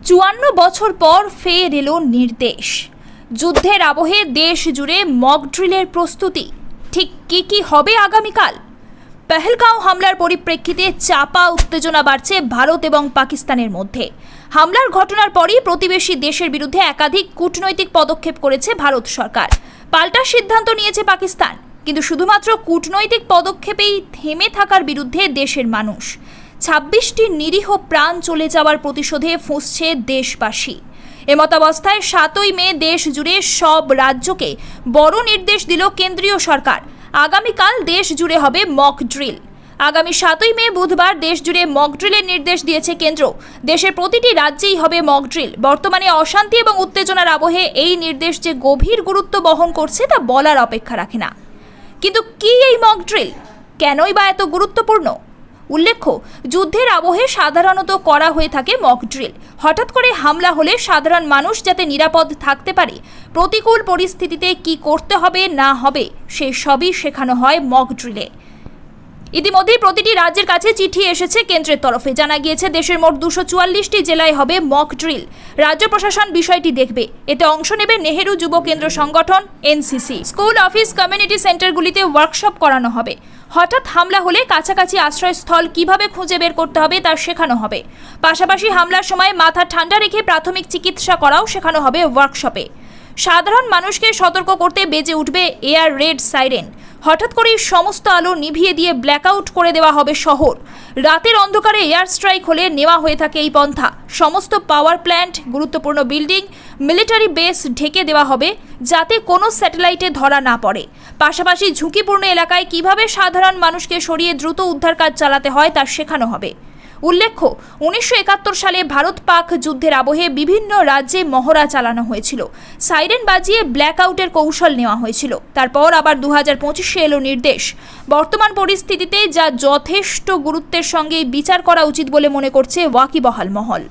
54 বছর পর ফের এলো নির্দেশ। যুদ্ধের আবহে দেশ জুড়ে মক ড্রিলের প্রস্তুতি। ঠিক কি হবে আগামীকাল? পেহেলগাঁও হামলার পরিপ্রেক্ষিতে চাপা উত্তেজনা বাড়ছে ভারত এবং পাকিস্তানের মধ্যে। হামলার ঘটনার পরই প্রতিবেশী দেশের বিরুদ্ধে একাধিক কূটনৈতিক পদক্ষেপ করেছে ভারত সরকার। পাল্টা সিদ্ধান্ত নিয়েছে পাকিস্তান। কিন্তু শুধুমাত্র কূটনৈতিক পদক্ষেপেই থেমে থাকার বিরুদ্ধে দেশের মানুষ। 26টি নিরীহ প্রাণ চলে যাওয়ার প্রতিশোধে ফুঁসছে দেশবাসী। এমতাবস্থায় 7ই মে দেশ জুড়ে সব রাজ্যকে বড় নির্দেশ দিল কেন্দ্রীয় সরকার। আগামীকাল দেশ জুড়ে হবে মক ড্রিল। আগামী 7ই মে বুধবার দেশ জুড়ে মক ড্রিলের নির্দেশ দিয়েছে কেন্দ্র। দেশের প্রতিটি রাজ্যেই হবে মক ড্রিল। বর্তমানে অশান্তি এবং উত্তেজনার আবহে এই নির্দেশ যে গভীর গুরুত্ব বহন করছে তা বলার অপেক্ষা রাখে না। কিন্তু কি এই মক ড্রিল? কেনই বা এত গুরুত্বপূর্ণ? উল্লেখ্য, যুদ্ধের আবহে সাধারণত করা হয়ে থাকে মক ড্রিল। হঠাৎ করে হামলা হলে সাধারণ মানুষ যাতে নিরাপদ থাকতে পারে, প্রতিকূল পরিস্থিতিতে কি করতে হবে না হবে সে সবই শেখানো হয় মক ড্রিলে। ইতিমধ্যেই প্রতিটি রাজ্যের কাছে চিঠি এসেছে কেন্দ্রের তরফে। জানা গিয়েছে দেশের মোট 244টি জেলায় হবে মক ড্রিল। রাজ্য প্রশাসন বিষয়টি দেখবে। এতে অংশ নেবে নেহেরু যুব কেন্দ্র সংগঠন এনসিসি। স্কুল, অফিস, কমিউনিটি সেন্টারগুলিতে ওয়ার্কশপ করানো হবে। হঠাৎ হামলা হলে কাছাকাছি আশ্রয়স্থল কিভাবে খুঁজে বের করতে হবে তা শেখানো হবে। পাশাপাশি হামলার সময় মাথা ঠান্ডা রেখে প্রাথমিক চিকিৎসা করাও শেখানো হবে ওয়ার্কশপে। সাধারণ মানুষকে সতর্ক করতে বেজে উঠবে এয়ার রেড সাইরেন। হঠাৎ করেই সমস্ত আলো নিভিয়ে দিয়ে ব্ল্যাকআউট করে দেওয়া হবে শহর। রাতের অন্ধকারে এয়ার স্ট্রাইক হলে নেওয়া হয়ে থাকে এই পন্থা। সমস্ত পাওয়ার প্ল্যান্ট, গুরুত্বপূর্ণ বিল্ডিং, মিলিটারি বেস ঢেকে দেওয়া হবে যাতে কোনো স্যাটেলাইটে ধরা না পড়ে। পাশাপাশি ঝুঁকিপূর্ণ এলাকায় কিভাবে সাধারণ মানুষকে সরিয়ে দ্রুত উদ্ধার কাজ চালাতে হয় তা শেখানো হবে। উল্লেখ্য, 1971 সালে ভারত পাক যুদ্ধের আবহে বিভিন্ন রাজ্যে মহড়া চালানো হয়েছিল। সাইরেন বাজিয়ে ব্ল্যাকআউটের কৌশল নেওয়া হয়েছিল। তারপর আবার 2025-এ এলো নির্দেশ। বর্তমান পরিস্থিতিতে যা যথেষ্ট গুরুত্বের সঙ্গে বিচার করা উচিত বলে মনে করছে ওয়াকিবহাল মহল।